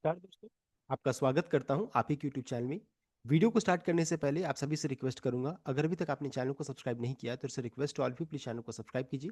नमस्कार दोस्तों। आपका स्वागत करता हूं आप ही के यूट्यूब चैनल में। वीडियो को स्टार्ट करने से पहले आप सभी से रिक्वेस्ट करूंगा, अगर अभी तक आपने चैनल को सब्सक्राइब नहीं किया तो इससे request all of please channel को सब्सक्राइब कीजिए।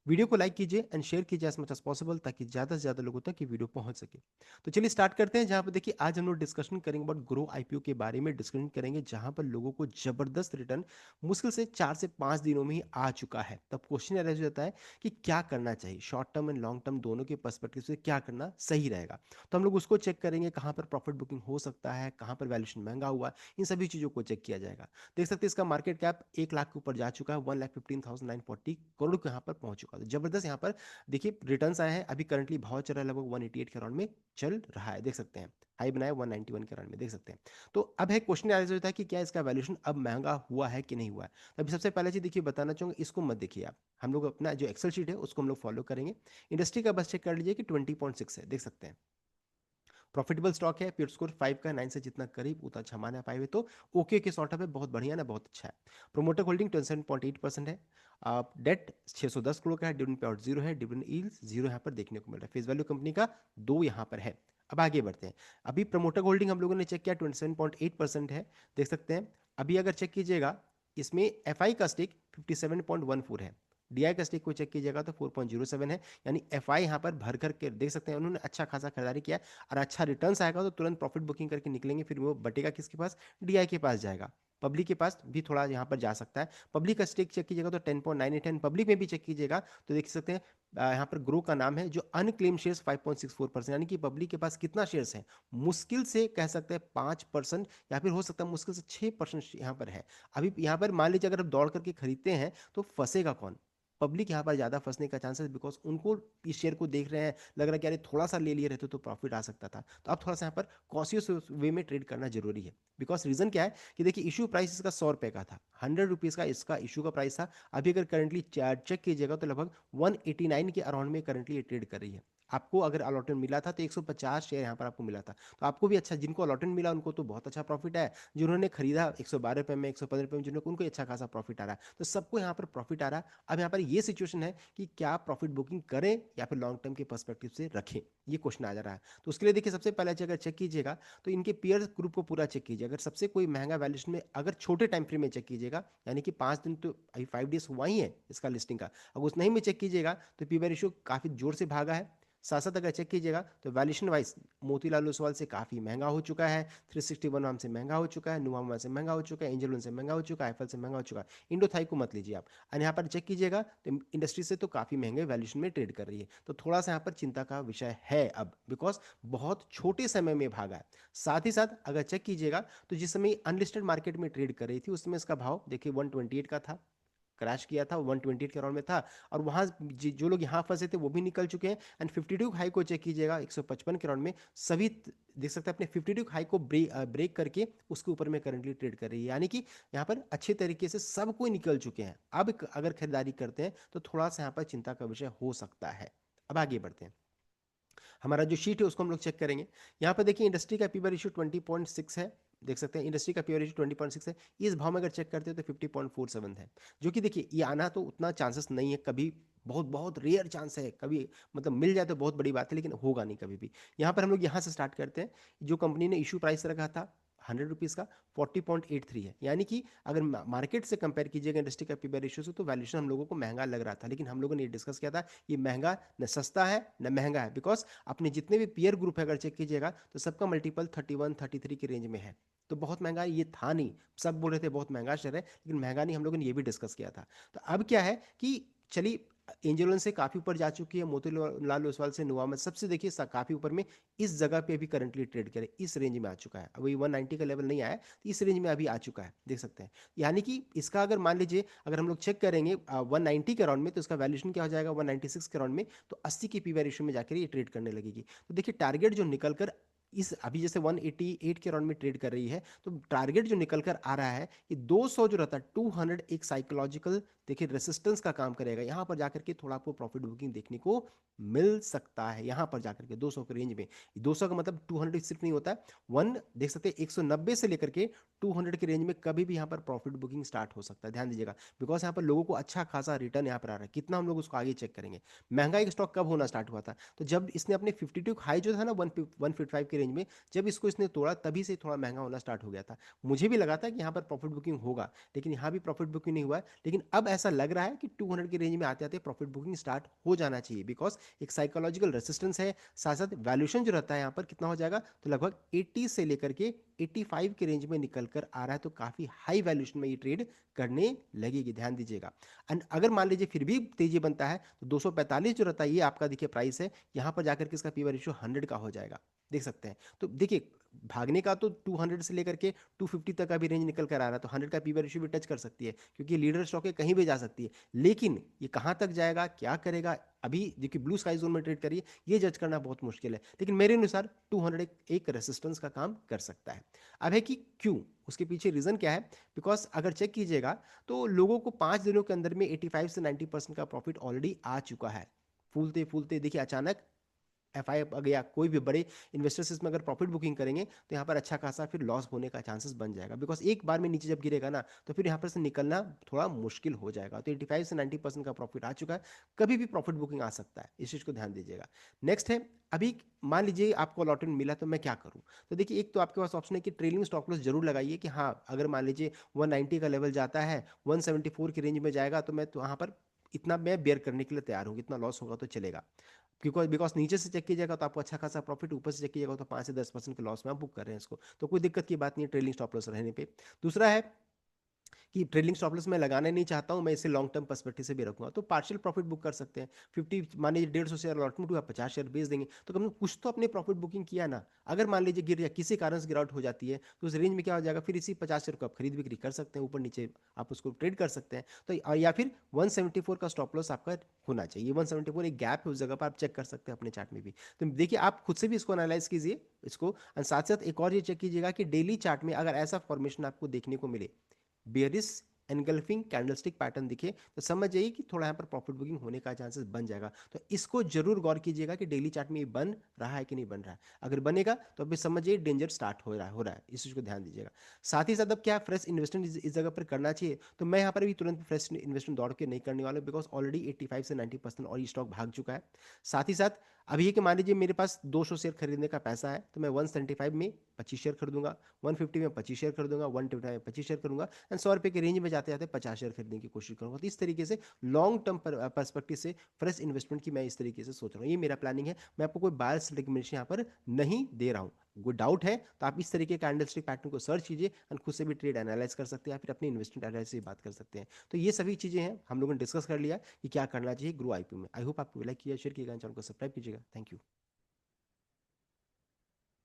वीडियो को लाइक कीजिए एंड शेयर कीजिए एज मच एज पॉसिबल, ताकि ज़्यादा से ज़्यादा लोगों तक ये वीडियो पहुंच सके। तो चलिए स्टार्ट करते हैं। जहां पर देखिए आज हम लोग डिस्कशन करेंगे अबाउट ग्रो आईपीओ के बारे में डिस्कशन करेंगे, जहां पर लोगों को जबरदस्त रिटर्न मुश्किल से 4 से 5 दिनों में ही आ चुका है। तब क्वेश्चन अरेज हो जाता है कि क्या करना चाहिए, short term and long term दोनों के पर्सपेक्टिव से क्या करना सही रहेगा। तो हम लोग उसको चेक करेंगे, कहाँ पर प्रॉफिट बुकिंग हो सकता है, कहाँ पर वैल्यूएशन महंगा हुआ, इन सभी चीज़ों को चेक किया जाएगा। देख सकते हैं इसका मार्केट कैप 1 लाख के ऊपर जा चुका है, 1,15,940 करोड़ के यहाँ पर पहुंच चुका है। तो जबरदस्त यहाँ पर देखिए रिटर्न्स आए हैं। अभी करंटली भाव चल रहा है लगभग 188 के अराउंड में चल रहा है, देख सकते हैं। हाई बनाया 191 के अराउंड में, देख सकते हैं। तो अब है क्वेश्चन आया होता है कि क्या इसका वैल्यूएशन अब महंगा हुआ है कि नहीं हुआ है। तो अभी सबसे पहले चीज देखिए बताना चाहूंगा, इसको मत देखिए आप। हम लोग अपना जो एक्सेल शीट है उसको हम लोग फॉलो करेंगे। इंडस्ट्री का बस चेक कर लीजिए कि 20.6 है, देख सकते हैं। प्रॉफिटेबल स्टॉक है, पीट स्कोर 5 का, 9 से जितना करीब उतना अच्छा माना पाए हुए, तो ओके के सॉर्ट है, बहुत बढ़िया ना, बहुत अच्छा है। प्रोमोटर होल्डिंग 27.8% है। डेट 610 करोड़ का है, डिविडेंड पे आउट जीरो है, डिविडेंड यील्ड जीरो यहाँ पर देखने को मिल रहा है। फेस वैल्यू कंपनी का 2 यहाँ पर है। अब आगे बढ़ते हैं। अभी प्रमोटर होल्डिंग हम लोगों ने चेक किया 27.8% है, देख सकते हैं। अभी अगर चेक कीजिएगा, इसमें एफ का स्टेक 57.14 है। डीआई का स्टेक को चेक कीजिएगा तो 4.07 है। यानी एफ आई यहाँ पर भर करके देख सकते हैं, उन्होंने अच्छा खासा खरीदारी किया और अच्छा रिटर्न्स आएगा तो तुरंत प्रॉफिट बुकिंग करके निकलेंगे, फिर वो बटेगा किसके पास, डीआई के पास जाएगा। पब्लिक के पास भी थोड़ा यहाँ पर जा सकता है। पब्लिक का स्टेक चेक कीजिएगा तो 10.98 है। पब्लिक में भी चेक कीजिएगा तो देख सकते हैं यहाँ पर ग्रो का नाम है, जो अनक्लेम शेयर्स 5.64%, यानी कि पब्लिक के पास कितना शेयर्स है, मुश्किल से कह सकते हैं 5%, या फिर हो सकता है मुश्किल से 6% यहाँ पर है। अभी यहाँ पर मान लीजिए अगर आप दौड़ करके खरीदते हैं तो फंसेगा कौन, पब्लिक यहाँ पर ज़्यादा फंसने का चांसेस, बिकॉज उनको इस शेयर को देख रहे हैं, लग रहा है कि अरे थोड़ा सा ले लिए रहते तो प्रॉफिट आ सकता था। तो अब थोड़ा सा यहाँ पर कॉशियस वे में ट्रेड करना जरूरी है। बिकॉज रीजन क्या है कि देखिए इशू प्राइस इसका 100 रुपये का था, 100 रुपीज़ का इसका इशू का प्राइस था। अभी अगर करंटली चेक कीजिएगा तो लगभग 189 के अराउंड में करंटली ये ट्रेड कर रही है। आपको अगर अलॉटमेंट मिला था तो 150 शेयर यहाँ पर आपको मिला था, तो आपको भी अच्छा, जिनको अलॉटमेंट मिला उनको तो बहुत अच्छा प्रॉफिट है। जिन्होंने खरीदा 112 रुपये में, 115 रुपये में, जिन्होंने उनको अच्छा खासा प्रॉफिट आ रहा है, तो सबको यहाँ पर प्रॉफिट आ रहा है। अब यहाँ पर ये सिचुएशन है कि क्या प्रॉफिट बुकिंग करें या फिर लॉन्ग टर्म के पर्सपेक्टिव से रखें, ये क्वेश्चन आ जा रहा है। तो उसके लिए देखिए सबसे पहले अगर चेक कीजिएगा तो इनके पीयर ग्रुप को पूरा चेक कीजिए। अगर सबसे कोई महंगा वैल्यूएशन में अगर छोटे टाइम फ्रेम में चेक कीजिएगा, यानी कि 5 दिन तो अभी 5 डेज हुआ ही है इसका लिस्टिंग का, अगर उस नहीं में चेक कीजिएगा तो पी बाई रेशियो काफी जोर से भागा है। साथ साथ अगर चेक कीजिएगा तो वैल्यूएशन वाइज मोतीलाल ओसवाल से काफी महंगा हो चुका है, 361 वाम से महंगा हो चुका है, नुवामा से महंगा हो चुका है, एंजल वन से महंगा हो चुका है, आईफल से महंगा हो चुका है। इंडो थाई को मत लीजिए आप। और यहाँ पर चेक कीजिएगा तो इंडस्ट्री से तो काफी महंगे वैल्यूएशन में ट्रेड कर रही है, तो थोड़ा सा यहाँ पर चिंता का विषय है अब, बिकॉज बहुत छोटे समय में भागा है। साथ ही साथ अगर चेक कीजिएगा तो जिस समय अनलिस्टेड मार्केट में ट्रेड कर रही थी उस समय इसका भाव देखिए 128 का था, क्रैश किया था 128 के अराउंड में था। और वहां जो लोग यहाँ फंसे थे वो भी निकल चुके हैं। एंड 52 हाई को चेक कीजिएगा 155 के अराउंड में, सभी देख सकते हैं अपने 52 हाई को ब्रेक करके उसके ऊपर में करंटली ट्रेड कर रही है, यानी कि यहाँ पर अच्छे तरीके से सब कोई निकल चुके हैं। अब अगर खरीदारी करते हैं तो थोड़ा सा यहाँ पर चिंता का विषय हो सकता है। अब आगे बढ़ते हैं। हमारा जो शीट है उसको हम लोग चेक करेंगे। यहाँ पर देखिए इंडस्ट्री का पी बाई रेशियो 20.6 है, देख सकते हैं इंडस्ट्री का पी बाई रेशियो 20.6 है। इस भाव में अगर चेक करते हैं तो 50.47 है, जो कि देखिए ये आना तो उतना चांसेस नहीं है कभी, बहुत बहुत रेयर चांस है कभी, मतलब मिल जाए तो बहुत बड़ी बात है, लेकिन होगा नहीं कभी भी। यहाँ पर हम लोग यहाँ से स्टार्ट करते हैं। जो कंपनी ने इशू प्राइस रखा था 100 रुपीज़ का, 40.83 है, यानी कि अगर मार्केट से कंपेयर कीजिएगा इंडस्ट्री का पी बाई रेशियो से, तो वैल्यूएशन हम लोगों को महंगा लग रहा था। लेकिन हम लोगों ने ये डिस्कस किया था ये महंगा न सस्ता है न महंगा है, बिकॉज अपने जितने भी पीयर ग्रुप है अगर चेक कीजिएगा तो सबका मल्टीपल 31-33 की रेंज में है। तो बहुत महंगा ये था नहीं। सब बोल रहे थे बहुत महंगा शेयर है, लेकिन महंगा नहीं, हम लोगों ने ये भी डिस्कस किया था। तो अब क्या है कि चलिए एंजल वन से काफी ऊपर जा चुकी है, मोतीलाल ओसवाल से नुवामा सबसे देखिए काफी ऊपर में इस जगह पे अभी करंटली ट्रेड करे, इस रेंज में आ चुका है। अभी 190 का लेवल नहीं आया तो इस रेंज में अभी आ चुका है, देख सकते हैं। यानी कि इसका अगर मान लीजिए अगर हम लोग चेक करेंगे 190 के अराउंड में, तो इसका वैल्यूएशन क्या हो जाएगा 196 के अराउंड में, तो 80 की पी वाई रेशियो में जाकर ये ट्रेड करने लगेगी। तो देखिए टारगेट जो निकल कर इस अभी जैसे 188 के अराउंड में ट्रेड कर रही है, तो टारगेट जो निकल कर आ रहा है कि 200 जो रहता है 200, एक साइकोलॉजिकल देखिए रेसिस्टेंस का काम करेगा। यहां पर जाकर के थोड़ा आपको प्रॉफिट बुकिंग देखने को मिल सकता है, यहां पर जाकर के 200 के रेंज में। 200 का मतलब 200 सिर्फ नहीं होता है, वन देख सकते हैं 190 से लेकर के 200 के रेंज में कभी भी यहाँ पर प्रॉफिट बुकिंग स्टार्ट हो सकता है, ध्यान दीजिएगा। बिकॉज यहाँ पर लोगों को अच्छा खासा रिटर्न यहाँ पर आ रहा है, कितना हम लोग उसको आगे चेक करेंगे। महंगा एक स्टॉक कब होना स्टार्ट हुआ था, तो जब इसने अपने 52 हाई जो था ना 155 के रेंज में, जब इसको इसने तोड़ा तभी से थोड़ा महंगा होना स्टार्ट हो गया था। मुझे भी लगा था कि यहाँ पर प्रॉफिट बुकिंग होगा, लेकिन यहाँ भी प्रॉफिट बुकिंग नहीं हुआ है। लेकिन अब ऐसा लग रहा है कि 200 की रेंज में आते आते प्रॉफिट बुकिंग स्टार्ट हो जाना चाहिए, बिकॉज एक साइकोलॉजिकल रेसिस्टेंस है, साथ साथ वैल्यूएशन जो रहता है यहाँ पर कितना हो जाएगा, तो लगभग 80 से लेकर के 85 के रेंज में निकल कर आ रहा है, तो काफी हाई वैल्यूएशन में ये ट्रेड करने लगेगी, ध्यान दीजिएगा। एंड अगर मान लीजिए फिर भी तेजी बनता है तो 245 जो रहता है ये आपका देखिए प्राइस है, यहाँ पर जाकर के इसका पी रेशियो 100 का हो जाएगा, देख सकते हैं। तो देखिए भागने का तो 200 से लेकर के 250 तक का भी रेंज निकल कर आ रहा है, तो 100 का पी रेशियो भी टच कर सकती है, क्योंकि लीडर स्टॉक है, कहीं भी जा सकती है। लेकिन ये कहाँ तक जाएगा, क्या करेगा, अभी देखिए ब्लू स्काई जोन में ट्रेड करिए, ये जज करना बहुत मुश्किल है। लेकिन मेरे अनुसार 200 एक रेसिस्टेंस का काम कर सकता है। अब है कि क्यों, उसके पीछे रीजन क्या है, बिकॉज अगर चेक कीजिएगा तो लोगों को 5 दिनों के अंदर में 85 से 90% का प्रॉफिट ऑलरेडी आ चुका है। फूलते फूलते देखिए अचानक एफ आई गया, कोई भी बड़े इन्वेस्टर्स इसमें अगर प्रॉफिट बुकिंग करेंगे तो यहाँ पर अच्छा खासा फिर लॉस होने का चांसेस बन जाएगा, बिकॉज एक बार में नीचे जब गिरेगा ना तो फिर यहाँ पर से निकलना थोड़ा मुश्किल हो जाएगा। तो 85 से 90% का प्रॉफिट आ चुका है, कभी भी प्रॉफिट बुकिंग आ सकता है, इस चीज़ को ध्यान दीजिएगा। नेक्स्ट है, अभी मान लीजिए आपको अलॉटमेंट मिला तो मैं क्या करूँ। तो देखिए एक तो आपके पास ऑप्शन है कि ट्रेलिंग स्टॉप लॉस जरूर लगाइए, कि हाँ अगर मान लीजिए 190 का लेवल जाता है, 174 की रेंज में जाएगा तो मैं तो वहाँ पर इतना मैं बेयर करने के लिए तैयार हूँ, इतना लॉस होगा तो चलेगा। बिकॉज बिकॉज नीचे से चेक कीजिएगा तो आपको अच्छा खासा प्रॉफिट, ऊपर से चेक कीजिएगा तो 5 से 10% के लॉस में आप बुक कर रहे हैं इसको, तो कोई दिक्कत की बात नहीं है ट्रेलिंग स्टॉप लॉस रहने पे। दूसरा है कि ट्रेडिंग स्टॉप लॉस मैं लगाना नहीं चाहता हूं, मैं इसे लॉन्ग टर्म पर्सपेक्टिव से भी रखूंगा, तो पार्शियल प्रॉफिट बुक कर सकते हैं। 50 मान लीजिए 150 शेयर अलॉटमेंट हुआ, 50 शेयर बेच देंगे, तो कम से कम कुछ तो अपने प्रॉफिट बुकिंग किया ना। अगर मान लीजिए गिर या किसी कारण से गिरावट हो जाती है तो उस रेंज में क्या हो जाएगा, फिर इसी 50 शेयर को आप खरीद बिक्री कर सकते हैं, ऊपर नीचे आप उसको ट्रेड कर सकते हैं। तो या फिर 174 का स्टॉप लॉस आपका होना चाहिए, 174 एक गैप है, उस जगह पर आप चेक कर सकते हैं अपने चार्ट में भी। तो देखिए आप खुद से भी इसको एनालाइज कीजिए इसको, और साथ साथ एक और ये चेक कीजिएगा कि डेली चार्ट में अगर ऐसा फॉर्मेशन आपको देखने को मिले, बेयरिश एनगल्फिंग कैंडलस्टिक पैटर्न दिखे, तो समझ जाइए कि थोड़ा यहाँ पर प्रॉफिट बुकिंग होने का चांसेस बन जाएगा। तो इसको जरूर गौर कीजिएगा कि डेली चार्ट में ये बन रहा है कि नहीं बन रहा है। अगर बनेगा तो अभी समझिए डेंजर स्टार्ट हो रहा है, इस चीज को ध्यान दीजिएगा। साथ ही साथ अब क्या फ्रेश इन्वेस्टमेंट इस जगह पर करना चाहिए, तो मैं यहाँ पर भी तुरंत फ्रेश इन्वेस्टमेंट दौड़ के नहीं करने वाला, बिकॉज ऑलरेडी 85 से 90% और ये स्टॉक भाग चुका है। साथ ही साथ अभी ये कि मान लीजिए मेरे पास 200 शेयर खरीदने का पैसा है, तो मैं 175 में 25 शेयर खरीदूंगा, 150 में 25 शेयर खरीदूंगा, 125 में 25 शेयर करूंगा, एंड 100 रुपये के रेंज में जाते जाते 50 शेयर खरीदने की कोशिश करूंगा। तो इस तरीके से लॉन्ग टर्म परस्पेक्टिव से फ्रेश इन्वेस्टमेंट की मैं इस तरीके से सोच रहा हूँ, ये मेरा प्लानिंग है। मैं आपको कोई बायस रिकमेंडेशन यहाँ पर नहीं दे रहा हूँ। कोई डाउट है तो आप इस तरीके का कैंडलस्टिक पैटर्न को सर्च कीजिए और खुद से भी ट्रेड एनालाइज कर सकते हैं, या फिर अपने इन्वेस्टमेंट एनालिसिस से बात कर सकते हैं। तो ये सभी चीजें हैं, हम लोगों ने डिस्कस कर लिया कि क्या करना चाहिए ग्रो आईपीओ में। आई होप आपको लाइक किया, शेयर किया, चैनल को सब्सक्राइब कीजिएगा। Thank you.